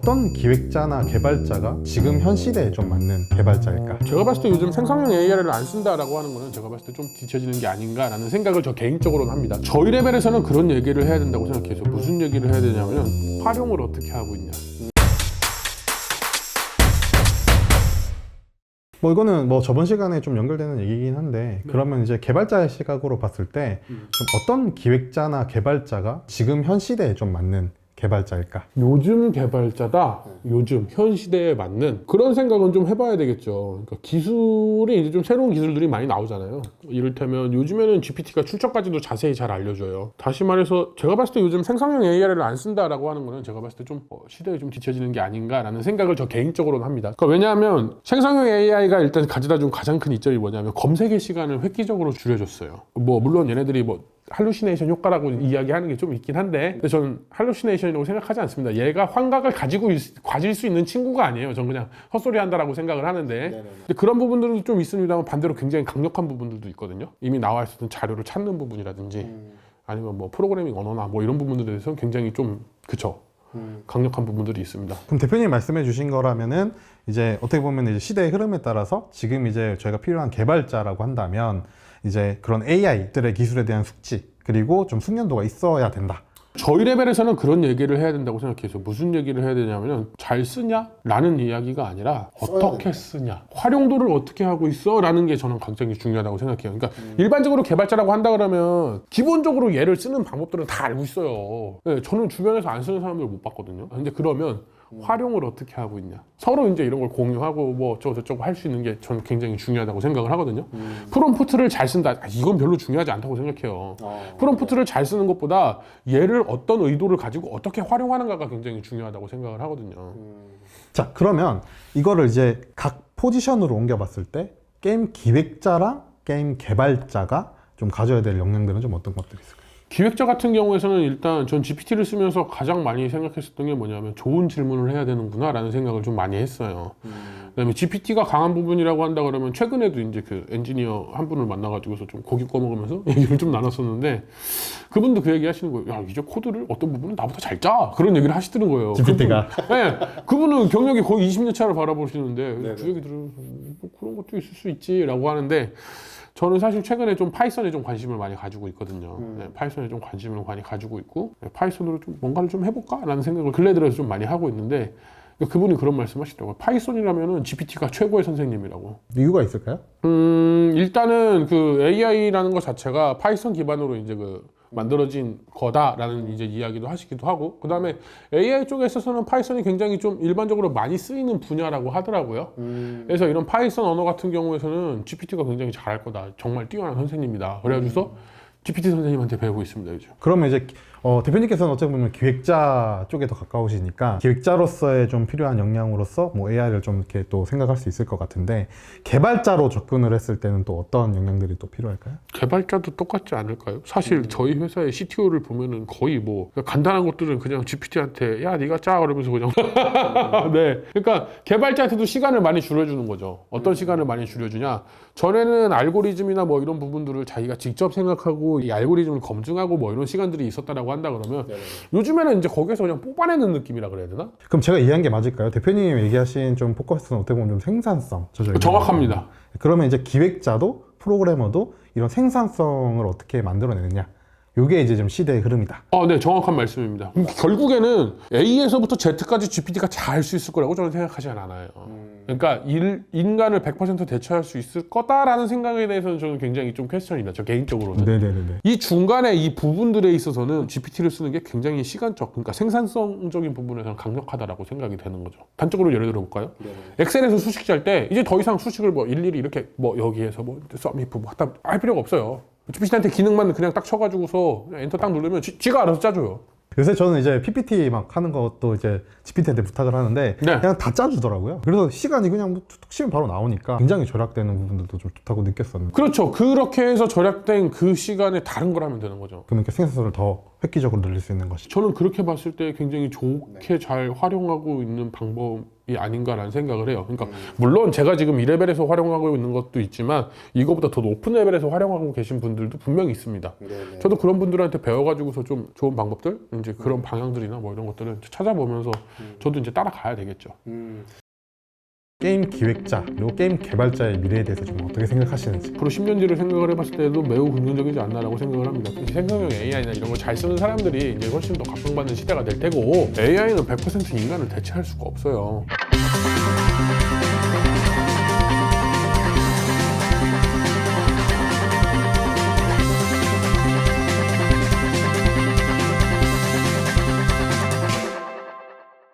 어떤 기획자나 개발자가 지금 현 시대에 좀 맞는 개발자일까? 제가 봤을 때 요즘 생성형 AI를 안 쓴다라고 하는 거는 제가 봤을 때 좀 뒤처지는 게 아닌가라는 생각을 저 개인적으로는 합니다. 저희 레벨에서는 그런 얘기를 해야 된다고 생각해요. 무슨 얘기를 해야 되냐면 활용을 어떻게 하고 있냐. 뭐 이거는 뭐 저번 시간에 좀 연결되는 얘기긴 한데 그러면 이제 개발자의 시각으로 봤을 때 좀 어떤 기획자나 개발자가 지금 현 시대에 좀 맞는 개발자일까? 요즘 개발자다. 요즘 현 시대에 맞는 그런 생각은 좀 해봐야 되겠죠. 그러니까 기술이 이제 좀 새로운 기술들이 많이 나오잖아요. 이를테면 요즘에는 GPT가 출처까지도 자세히 잘 알려줘요. 다시 말해서 제가 봤을 때 요즘 생성형 AI를 안 쓴다라고 하는 거는 제가 봤을 때 좀 시대에 좀 뒤처지는 게 아닌가라는 생각을 저 개인적으로는 합니다. 그러니까 왜냐하면 생성형 AI가 일단 가져다 준 가장 큰 이점이 뭐냐면 검색의 시간을 획기적으로 줄여줬어요. 뭐 물론 얘네들이 뭐 할루시네이션 효과라고 이야기하는 게 좀 있긴 한데 근데 저는 할루시네이션이라고 생각하지 않습니다. 얘가 환각을 가질 수 있는 친구가 아니에요. 저는 그냥 헛소리 한다라고 생각을 하는데 근데 그런 부분들도 좀 있습니다만 반대로 굉장히 강력한 부분들도 있거든요. 이미 나와 있었던 자료를 찾는 부분이라든지 아니면 뭐 프로그래밍 언어나 뭐 이런 부분들에 대해서는 굉장히 좀 그쵸 강력한 부분들이 있습니다. 그럼 대표님 말씀해 주신 거라면은 이제 어떻게 보면 이제 시대의 흐름에 따라서 지금 이제 저희가 필요한 개발자라고 한다면 이제 그런 AI들의 기술에 대한 숙지 그리고 좀 숙련도가 있어야 된다. 저희 레벨에서는 그런 얘기를 해야 된다고 생각해서 무슨 얘기를 해야 되냐면 잘 쓰냐? 라는 이야기가 아니라 어떻게 쓰냐? 활용도를 어떻게 하고 있어? 라는 게 저는 굉장히 중요하다고 생각해요. 그러니까 일반적으로 개발자라고 한다 그러면 기본적으로 얘를 쓰는 방법들은 다 알고 있어요. 네, 저는 주변에서 안 쓰는 사람들을 못 봤거든요. 근데 그러면 활용을 어떻게 하고 있냐? 서로 이제 이런 걸 공유하고 뭐 저쩌고 할 수 있는 게 저는 굉장히 중요하다고 생각을 하거든요. 프롬프트를 잘 쓴다. 이건 별로 중요하지 않다고 생각해요. 프롬프트를 잘 쓰는 것보다 얘를 어떤 의도를 가지고 어떻게 활용하는가가 굉장히 중요하다고 생각을 하거든요. 자, 그러면 이거를 이제 각 포지션으로 옮겨봤을 때 게임 기획자랑 게임 개발자가 좀 가져야 될 역량들은 좀 어떤 것들이 있을까요? 기획자 같은 경우에는 일단 전 GPT를 쓰면서 가장 많이 생각했었던 게 뭐냐면 좋은 질문을 해야 되는구나 라는 생각을 좀 많이 했어요. 그다음에 GPT가 강한 부분이라고 한다 그러면 최근에도 이제 그 엔지니어 한 분을 만나가지고서 좀 고기 꺼먹으면서 얘기를 좀 나눴었는데 그분도 그 얘기 하시는 거예요. 야, 이제 코드를 어떤 부분은 나보다 잘 짜! 그런 얘기를 하시더는 거예요. GPT가? 네, 그분은 경력이 거의 20년 차를 바라보시는데 그 얘기 들으면서 뭐 그런 것도 있을 수 있지 라고 하는데 저는 사실 최근에 좀 파이썬에 좀 관심을 많이 가지고 있거든요. 네, 파이썬에 좀 관심을 많이 가지고 있고 네, 파이썬으로 좀 뭔가를 좀 해볼까? 라는 생각을 근래 들어서 좀 많이 하고 있는데 그분이 그런 말씀 하시더라고요. 파이썬이라면은 GPT가 최고의 선생님이라고. 이유가 있을까요? 일단은 그 AI라는 것 자체가 파이썬 기반으로 이제 그 만들어진 거다라는 이제 이야기도 하시기도 하고 그 다음에 AI 쪽에 있어서는 파이썬이 굉장히 좀 일반적으로 많이 쓰이는 분야라고 하더라고요. 그래서 이런 파이썬 언어 같은 경우에서는 GPT가 굉장히 잘할 거다. 정말 뛰어난 선생님이다. 그래가지고서 GPT 선생님한테 배우고 있습니다, 요즘. 그러면 이제 대표님께서는 어찌 보면 기획자 쪽에 더 가까우시니까 기획자로서의 좀 필요한 역량으로서 뭐 AI를 좀 이렇게 또 생각할 수 있을 것 같은데 개발자로 접근을 했을 때는 또 어떤 역량들이 또 필요할까요? 개발자도 똑같지 않을까요? 사실 저희 회사의 CTO를 보면은 거의 뭐 간단한 것들은 그냥 GPT한테 야 네가 짜 그러면서 그냥 네. 그러니까 개발자한테도 시간을 많이 줄여주는 거죠. 어떤 시간을 많이 줄여주냐? 전에는 알고리즘이나 뭐 이런 부분들을 자기가 직접 생각하고 이 알고리즘을 검증하고 뭐 이런 시간들이 있었다라고 한다 그러면 요즘에는 이제 거기서 그냥 뽑아내는 느낌이라 그래야 되나? 그럼 제가 이해한 게 맞을까요? 대표님이 얘기하신 좀 포커스는 어떻게 보면 좀 생산성 정확합니다. 그러면 이제 기획자도 프로그래머도 이런 생산성을 어떻게 만들어내느냐 이게 이제 좀 시대의 흐름이다. 네, 정확한 말씀입니다. 결국에는 A에서부터 Z까지 GPT가 잘 할 수 있을 거라고 저는 생각하지 않아요. 그러니까 인간을 100% 대처할 수 있을 거다라는 생각에 대해서는 저는 굉장히 좀 퀘스천이다. 저 개인적으로는. 네네네. 이 중간에 이 부분들에 있어서는 GPT를 쓰는 게 굉장히 시간적, 그러니까 생산성적인 부분에서는 강력하다라고 생각이 되는 거죠. 단적으로 예를 들어 볼까요? 엑셀에서 수식 짤 때 이제 더 이상 수식을 뭐 일일이 이렇게 뭐 여기에서 뭐 썸이프 뭐 하다 할 필요가 없어요. GPT한테 기능만 그냥 딱 쳐가지고서 그냥 엔터 딱 누르면 지가 알아서 짜줘요. 요새 저는 이제 PPT 막 하는 것도 이제 GPT한테 부탁을 하는데 그냥 다 짜주더라고요. 그래서 시간이 그냥 툭 치면 바로 나오니까 굉장히 절약되는 부분들도 좀 좋다고 느꼈었는데. 그렇죠. 그렇게 해서 절약된 그 시간에 다른 걸 하면 되는 거죠. 그러면 생산성을 더 획기적으로 늘릴 수 있는 것이죠. 저는 그렇게 봤을 때 굉장히 좋게 잘 활용하고 있는 방법 아닌가라는 생각을 해요. 그러니까 물론 제가 지금 2레벨에서 활용하고 있는 것도 있지만 이거보다 더 높은 레벨에서 활용하고 계신 분들도 분명히 있습니다. 네네. 저도 그런 분들한테 배워가지고서 좀 좋은 방법들, 이제 그런 방향들이나 뭐 이런 것들을 찾아보면서 저도 이제 따라가야 되겠죠. 게임 기획자 그리고 게임 개발자의 미래에 대해서 좀 어떻게 생각하시는지. 앞으로 10년 뒤를 생각을 해봤을 때도 매우 긍정적이지 않나라고 생각을 합니다. 특히 생성형 AI나 이런 걸 잘 쓰는 사람들이 이제 훨씬 더 각광받는 시대가 될 테고 AI는 100% 인간을 대체할 수가 없어요.